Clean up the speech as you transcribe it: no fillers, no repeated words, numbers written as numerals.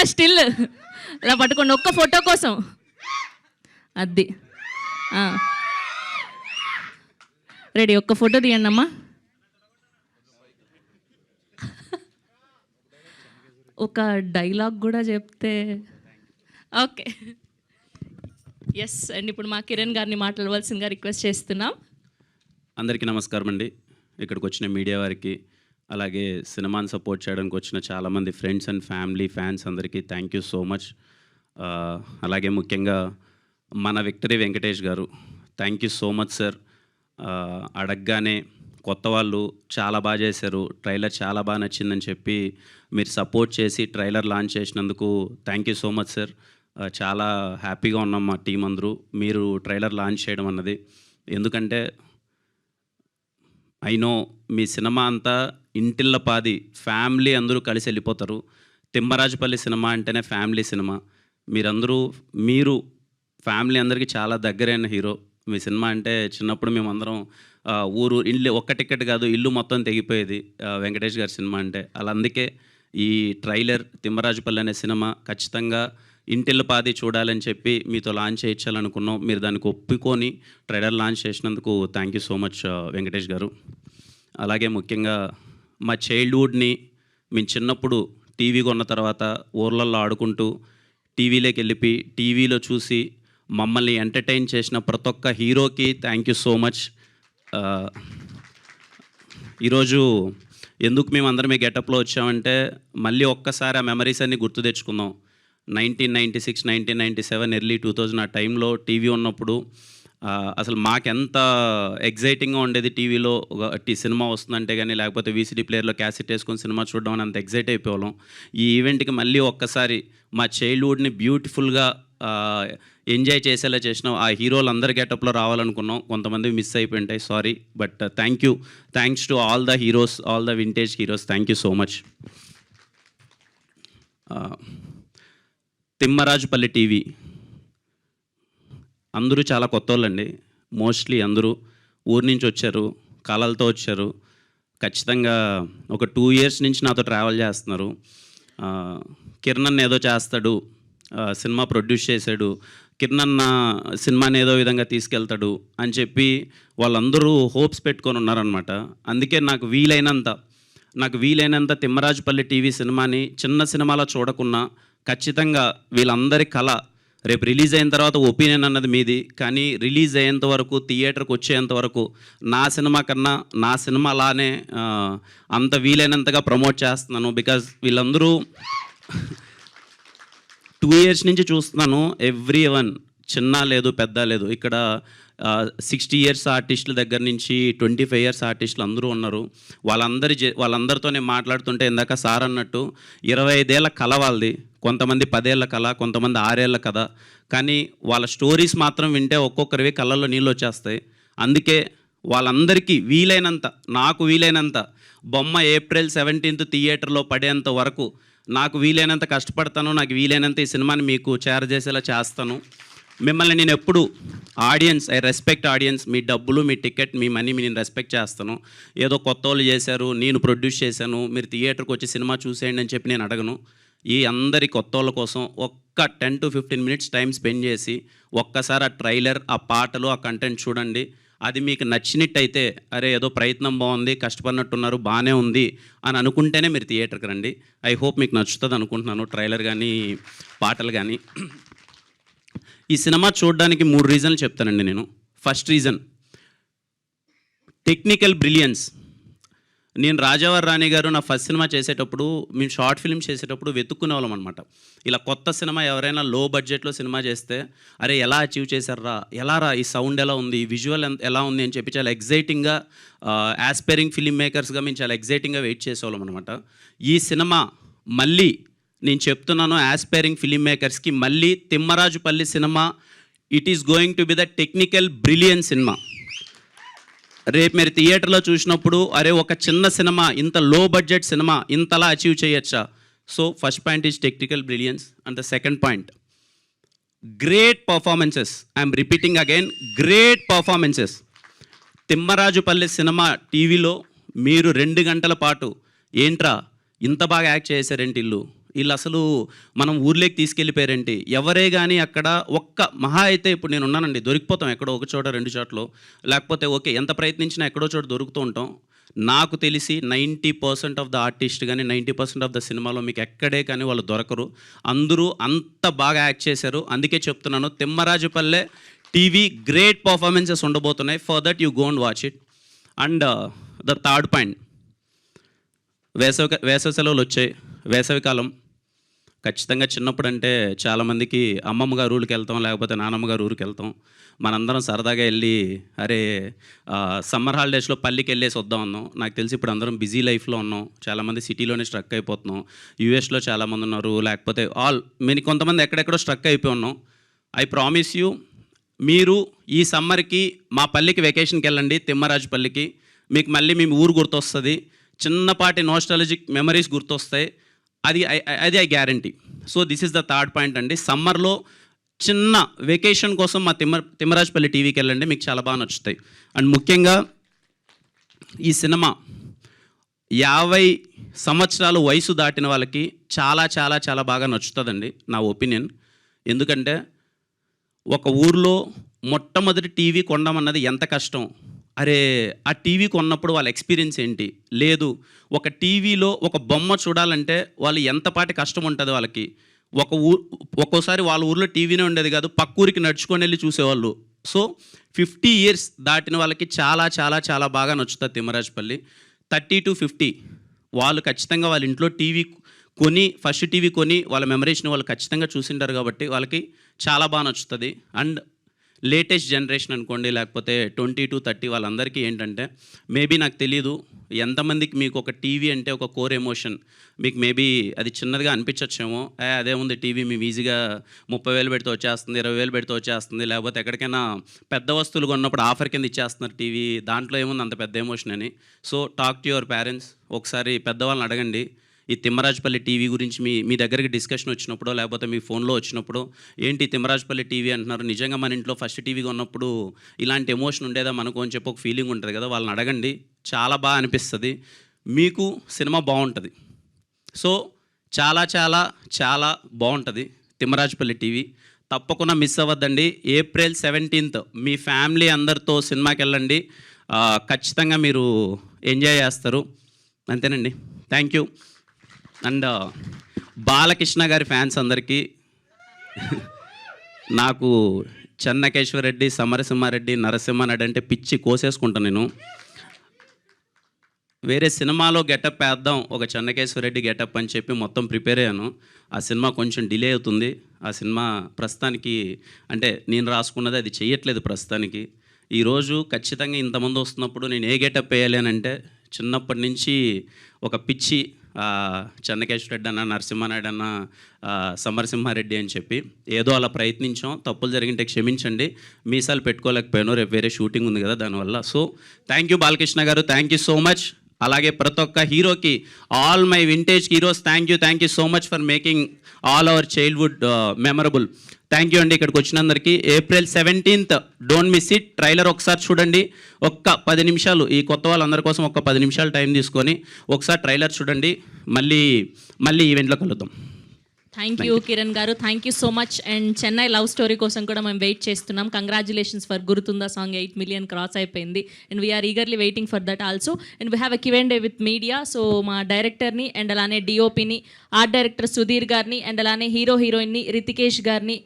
ఒక్క స్టిల్ ఇలా పట్టుకోండి, ఒక్క ఫోటో కోసం. అది రెడీ, ఒక్క ఫోటో తీయండి అమ్మా. ఒక డైలాగ్ కూడా చెప్తే ఓకే. ఎస్ అండ్ ఇప్పుడు మా కిరణ్ గారిని మాట్లాడవలసిందిగా రిక్వెస్ట్ చేస్తున్నాం. అందరికీ నమస్కారం అండి. ఇక్కడికి వచ్చిన మీడియా వారికి, అలాగే సినిమాని సపోర్ట్ చేయడానికి వచ్చిన చాలామంది ఫ్రెండ్స్ అండ్ ఫ్యామిలీ ఫ్యాన్స్ అందరికీ థ్యాంక్ యూ సో మచ్. అలాగే ముఖ్యంగా మన విక్టరీ వెంకటేష్ గారు, thank you so much sir. అడగగానే కొత్త వాళ్ళు చాలా బాగా చేశారు, ట్రైలర్ చాలా బాగా నచ్చిందని చెప్పి మీరు సపోర్ట్ చేసి ట్రైలర్ లాంచ్ చేసినందుకు thank you so much sir. చాలా హ్యాపీగా ఉన్నాం మా టీం అందరూ మీరు ట్రైలర్ లాంచ్ చేయడం అన్నది. ఎందుకంటే నో మీ సినిమా అంతా ఇంటిళ్ళ పాది ఫ్యామిలీ అందరూ కలిసి వెళ్ళిపోతారు. తిమ్మరాజుపల్లి సినిమా అంటేనే ఫ్యామిలీ సినిమా. మీరు ఫ్యామిలీ అందరికీ చాలా దగ్గరైన హీరో. మీ సినిమా అంటే చిన్నప్పుడు మేమందరం ఇల్లు ఒక్క టికెట్ కాదు, ఇల్లు మొత్తం తెగిపోయేది వెంకటేష్ గారి సినిమా అంటే. అలా అందుకే ఈ ట్రైలర్ తిమ్మరాజుపల్లి అనే సినిమా ఖచ్చితంగా ఇంటిల్లి పాది చూడాలని చెప్పి మీతో లాంచ్ చేయించాలనుకున్నాం. మీరు దానికి ఒప్పుకొని ట్రైలర్ లాంచ్ చేసినందుకు thank you so much Venkatesh గారు. అలాగే ముఖ్యంగా మా చైల్డ్హుడ్ని మేము చిన్నప్పుడు టీవీ కొన్న తర్వాత ఊర్లలో ఆడుకుంటూ టీవీలోకి వెళ్ళిపోయి టీవీలో చూసి మమ్మల్ని ఎంటర్టైన్ చేసిన ప్రతి ఒక్క హీరోకి థ్యాంక్ యూ సో మచ్. ఈరోజు ఎందుకు మేము అందరం ఈ గెటప్లో వచ్చామంటే మళ్ళీ ఒక్కసారి ఆ మెమరీస్ అన్నీ గుర్తు తెచ్చుకుందాం. 1996, 1997, ఎర్లీ 2000 ఆ టైంలో టీవీ ఉన్నప్పుడు అసలు మాకెంత ఎగ్జైటింగ్గా ఉండేది. టీవీలో ఒక సినిమా వస్తుందంటే కానీ, లేకపోతే వీసీడీ ప్లేయర్లో క్యాసెట్ వేసుకొని సినిమా చూడడం అని అంత ఎగ్జైట్ అయిపోవాళ్ళం. ఈ ఈవెంట్కి మళ్ళీ ఒక్కసారి మా చైల్డ్హుడ్ని బ్యూటిఫుల్గా ఎంజాయ్ చేసేలా చేసినాం. ఆ హీరోలు అందరి గెటప్లో రావాలనుకున్నాం, కొంతమంది మిస్ అయిపోయింటాయి, sorry. But thanks to all the heroes, all the vintage heroes, thank you so much. Thimmarajupalli TV అందరూ చాలా కొత్త వాళ్ళండి. మోస్ట్లీ అందరూ ఊరి నుంచి వచ్చారు, కళలతో వచ్చారు. ఖచ్చితంగా ఒక 2 years నుంచి నాతో ట్రావెల్ చేస్తున్నారు. కిరణ్ ఏదో చేస్తాడు, సినిమా ప్రొడ్యూస్ చేశాడు, కిరణ్ సినిమాని ఏదో విధంగా తీసుకెళ్తాడు అని చెప్పి వాళ్ళందరూ హోప్స్ పెట్టుకొని ఉన్నారనమాట. అందుకే నాకు వీలైనంత తిమ్మరాజుపల్లి టీవీ సినిమాని చిన్న సినిమాలో చూడకున్నా ఖచ్చితంగా వీళ్ళందరి కళ రేపు రిలీజ్ అయిన తర్వాత ఒపీనియన్ అన్నది మీది, కానీ రిలీజ్ అయ్యేంత వరకు, థియేటర్కి వచ్చేంత వరకు నా సినిమా కన్నా నా సినిమా అలానే అంత వీలైనంతగా ప్రమోట్ చేస్తున్నాను. బికాజ్ వీళ్ళందరూ 2 years నుంచి చూస్తున్నాను. ఎవ్రీ వన్, చిన్న లేదు పెద్ద లేదు, ఇక్కడ 60 years ఆర్టిస్టుల దగ్గర నుంచి 25 years ఆర్టిస్టులు అందరూ ఉన్నారు. వాళ్ళందరితో నేను మాట్లాడుతుంటే ఇందాక సార్ అన్నట్టు 25 ఏళ్ళ కళ వాళ్ళది, కొంతమంది 10 ఏళ్ళ కళ, కొంతమంది 6 ఏళ్ళ కథ. కానీ వాళ్ళ స్టోరీస్ మాత్రం వింటే ఒక్కొక్కరివి కళ్ళల్లో నీళ్ళు వచ్చేస్తాయి. అందుకే వాళ్ళందరికీ నాకు వీలైనంత బొమ్మ April 17th థియేటర్లో పడేంత వరకు నాకు వీలైనంత కష్టపడతాను. నాకు వీలైనంత ఈ సినిమాని మీకు చేరజేసేలా చేస్తాను. మిమ్మల్ని నేను ఎప్పుడు ఐ రెస్పెక్ట్ ఆడియన్స్. మీ డబ్బులు, మీ టికెట్, మీ మనీ నేను రెస్పెక్ట్ చేస్తాను. ఏదో కొత్త వాళ్ళు చేశారు, నేను ప్రొడ్యూస్ చేశాను, మీరు థియేటర్కి వచ్చి సినిమా చూసేయండి అని చెప్పి నేను అడగను. ఈ అందరి కొత్త వాళ్ళ కోసం ఒక్క 10 to 15 minutes టైం స్పెండ్ చేసి ఒక్కసారి ఆ ట్రైలర్, ఆ పాటలు, ఆ కంటెంట్ చూడండి. అది మీకు నచ్చినట్టయితే అరే ఏదో ప్రయత్నం బాగుంది, కష్టపడినట్టున్నారు, బాగానే ఉంది అని అనుకుంటేనే మీరు థియేటర్కి రండి. ఐ హోప్ మీకు నచ్చుతుంది అనుకుంటున్నాను ట్రైలర్ కానీ పాటలు కానీ. ఈ సినిమా చూడడానికి 3 reasons చెప్తానండి నేను. First reason technical brilliance. నేను రాజావారి రాణి గారు నా ఫస్ట్ సినిమా చేసేటప్పుడు, మేము షార్ట్ ఫిల్మ్ చేసేటప్పుడు వెతుక్కునే వాళ్ళం అనమాట. ఇలా కొత్త సినిమా ఎవరైనా లో బడ్జెట్లో సినిమా చేస్తే అరే ఎలా అచీవ్ చేశారా, ఎలా రా, ఈ సౌండ్ ఎలా ఉంది, ఈ విజువల్ ఎలా ఉంది అని చెప్పి చాలా ఎగ్జైటింగ్గా యాస్పైరింగ్ ఫిలిం మేకర్స్గా మేము చాలా ఎగ్జైటింగ్గా వెయిట్ చేసేవాళ్ళం అనమాట. ఈ సినిమా మళ్ళీ నేను చెప్తున్నాను యాస్పైరింగ్ ఫిలిం మేకర్స్కి, మళ్ళీ Thimmarajupalli cinema it is going to be the technical brilliant cinema. రేపు మీరు థియేటర్లో చూసినప్పుడు అరే ఒక చిన్న సినిమా, ఇంత లో బడ్జెట్ సినిమా ఇంతలా అచీవ్ చేయొచ్చా. So first point is technical brilliance. And the second point, great performances. I'm repeating again, great performances. Thimmarajupalli cinema టీవీలో మీరు 2 గంటల పాటు ఏంట్రా ఇంత బాగా యాక్ట్ చేశారేంటి ఇల్లు, వీళ్ళు అసలు మనం ఊర్లోకి తీసుకెళ్ళిపోయారేంటి, ఎవరే కానీ అక్కడ ఒక్క మహా అయితే ఇప్పుడు నేను ఉన్నానండి, దొరికిపోతాం ఎక్కడో ఒక చోట 2 చోట్ల, లేకపోతే ఓకే ఎంత ప్రయత్నించినా ఎక్కడో చోట దొరుకుతూ ఉంటాం. నాకు తెలిసి 90% ఆఫ్ ద ఆర్టిస్ట్ కానీ 90% ఆఫ్ ద సినిమాలో మీకు ఎక్కడే కానీ వాళ్ళు దొరకరు. అందరూ అంత బాగా యాక్ట్ చేశారు. అందుకే చెప్తున్నాను, తిమ్మరాజుపల్లె టీవీ గ్రేట్ పర్ఫార్మెన్సెస్ ఉండబోతున్నాయి. For that you go and watch it. And the third point, వేసవి సెలవులు వచ్చాయి. వేసవికాలం ఖచ్చితంగా చిన్నప్పుడు అంటే చాలామందికి అమ్మమ్మ గారు ఊరికి వెళ్తాం, లేకపోతే నానమ్మ గారు ఊరికి వెళ్తాం. మనందరం సరదాగా వెళ్ళి అరే సమ్మర్ హాలిడేస్లో పల్లికి వెళ్ళేసి వద్దాం అన్నాం. నాకు తెలిసి ఇప్పుడు అందరం బిజీ లైఫ్లో ఉన్నాం, చాలామంది సిటీలోనే స్ట్రక్ అయిపోతున్నాం. యూఎస్లో చాలామంది ఉన్నారు, లేకపోతే కొంతమంది ఎక్కడెక్కడో స్ట్రక్ అయిపోయి ఉన్నాం. ఐ ప్రామిస్ యూ, మీరు ఈ సమ్మర్కి మా పల్లికి వెకేషన్కి వెళ్ళండి, తిమ్మరాజుపల్లికి. మీకు మళ్ళీ మీ ఊరు గుర్తొస్తుంది, చిన్నపాటి నోస్టాలజిక్ మెమరీస్ గుర్తొస్తాయి. అది I guarantee. So this is the third point అండి. సమ్మర్లో చిన్న వెకేషన్ కోసం మా తిమ్మరాజుపల్లి టీవీకి వెళ్ళండి, మీకు చాలా బాగా నచ్చుతాయి. అండ్ ముఖ్యంగా ఈ సినిమా 50 సంవత్సరాలు వయసు దాటిన వాళ్ళకి చాలా చాలా చాలా బాగా నచ్చుతుందండి, నా ఒపీనియన్. ఎందుకంటే ఒక ఊర్లో మొట్టమొదటి టీవీ కొనడం ఎంత కష్టం, అరే ఆ టీవీ కొన్నప్పుడు వాళ్ళ ఎక్స్పీరియన్స్ ఏంటి, లేదు ఒక టీవీలో ఒక బొమ్మ చూడాలంటే వాళ్ళు ఎంతపాటి కష్టం ఉంటుంది వాళ్ళకి. ఒక్కోసారి వాళ్ళ ఊర్లో టీవీనే ఉండేది కాదు, పక్క ఊరికి నడుచుకొని వెళ్ళి చూసేవాళ్ళు. సో 50 years దాటిన వాళ్ళకి చాలా చాలా చాలా బాగా నచ్చుతుంది తిమ్మరాజుపల్లి. 30 to 50 వాళ్ళు ఖచ్చితంగా వాళ్ళ ఇంట్లో టీవీ కొని, ఫస్ట్ టీవీ కొని వాళ్ళ మెమరీస్ని వాళ్ళు ఖచ్చితంగా చూసింటారు కాబట్టి వాళ్ళకి చాలా బాగా నచ్చుతుంది. అండ్ లేటెస్ట్ జనరేషన్ అనుకోండి, లేకపోతే 20 to 30 వాళ్ళందరికీ ఏంటంటే మేబీ నాకు తెలియదు ఎంతమందికి మీకు ఒక టీవీ అంటే ఒక కోర్ ఎమోషన్, మీకు మేబీ అది చిన్నదిగా అనిపించచ్చేమో. అదే ఉంది టీవీ మేము ఈజీగా 30,000 పెడితే వచ్చేస్తుంది, 20,000 పెడితే వచ్చేస్తుంది, లేకపోతే ఎక్కడికైనా పెద్ద వస్తువులు కొన్నప్పుడు ఆఫర్ కింద ఇచ్చేస్తున్నారు టీవీ, దాంట్లో ఏముంది అంత పెద్ద ఎమోషన్ అని. So talk to your parents, ఒకసారి పెద్దవాళ్ళని అడగండి ఈ తిమ్మరాజుపల్లి టీవీ గురించి. మీ దగ్గరికి డిస్కషన్ వచ్చినప్పుడు, లేకపోతే మీ ఫోన్లో వచ్చినప్పుడు ఏంటి తిమ్మరాజుపల్లి టీవీ అంటున్నారు, నిజంగా మన ఇంట్లో ఫస్ట్ టీవీ కొన్నప్పుడు ఇలాంటి ఎమోషన్ ఉండేదా మనకు అని చెప్పి ఒక ఫీలింగ్ ఉంటుంది కదా, వాళ్ళని అడగండి, చాలా బాగా అనిపిస్తుంది, మీకు సినిమా బాగుంటుంది. సో చాలా చాలా చాలా బాగుంటుంది తిమ్మరాజుపల్లి టీవీ, తప్పకుండా మిస్ అవ్వద్దండి. April 17th మీ ఫ్యామిలీ అందరితో సినిమాకి వెళ్ళండి, ఖచ్చితంగా మీరు ఎంజాయ్ చేస్తారు. అంతేనండి, థ్యాంక్ యూ. అండ్ బాలకృష్ణ గారి ఫ్యాన్స్ అందరికీ నాకు చెన్నకేశ్వరరెడ్డి, సమరసింహారెడ్డి, నరసింహారెడ్డి అంటే పిచ్చి కోసేసుకుంటాను నేను. వేరే సినిమాలో గెటప్ వేద్దాం, ఒక చెన్నకేశ్వరరెడ్డి గెటప్ అని చెప్పి మొత్తం ప్రిపేర్ అయ్యాను. ఆ సినిమా కొంచెం డిలే అవుతుంది. ఆ సినిమా ప్రస్తుతానికి అంటే నేను రాసుకున్నది అది చెయ్యట్లేదు ప్రస్తుతానికి. ఈరోజు ఖచ్చితంగా ఇంతమంది వస్తున్నప్పుడు నేను ఏ గెటప్ వేయాలి అని అంటే, చిన్నప్పటి నుంచి ఒక పిచ్చి చెన్నకేశ్వరరెడ్డి అన్న, నరసింహారెడ్డి అన్న, సమరసింహారెడ్డి అని చెప్పి ఏదో అలా ప్రయత్నించాం. తప్పులు జరిగింటే క్షమించండి, మీసాలు పెట్టుకోలేకపోయాను, రేపు వేరే షూటింగ్ ఉంది కదా దానివల్ల. సో థ్యాంక్ యూ బాలకృష్ణ గారు, థ్యాంక్ యూ సో మచ్. అలాగే ప్రతి ఒక్క హీరోకి, all my vintage heroes, thank you so much for making all our childhood memorable. Thank you అండి ఇక్కడికి వచ్చినందరికీ. April 17th don't miss it. Trailer ఒకసారి చూడండి, ఒక్క 10 నిమిషాలు, ఈ కొత్త వాళ్ళందరి కోసం ఒక్క 10 నిమిషాలు టైం తీసుకొని ఒకసారి ట్రైలర్ చూడండి. మళ్ళీ ఈవెంట్లో కలుద్దాం. Thank you Kiran garu, thank you so much. And Chennai love story కోసం కూడా మేము వెయిట్ చేస్తున్నాం. Congratulations for Gurthunda song 8 million cross అయిపోయింది. And we are eagerly waiting for that also. And we have a Q&A with media. So మా డైరెక్టర్ని అండ్ అలానే డిఓపిని, art director Sudheer గారిని, and అలానే హీరోయిన్ని రితికేష్ గారిని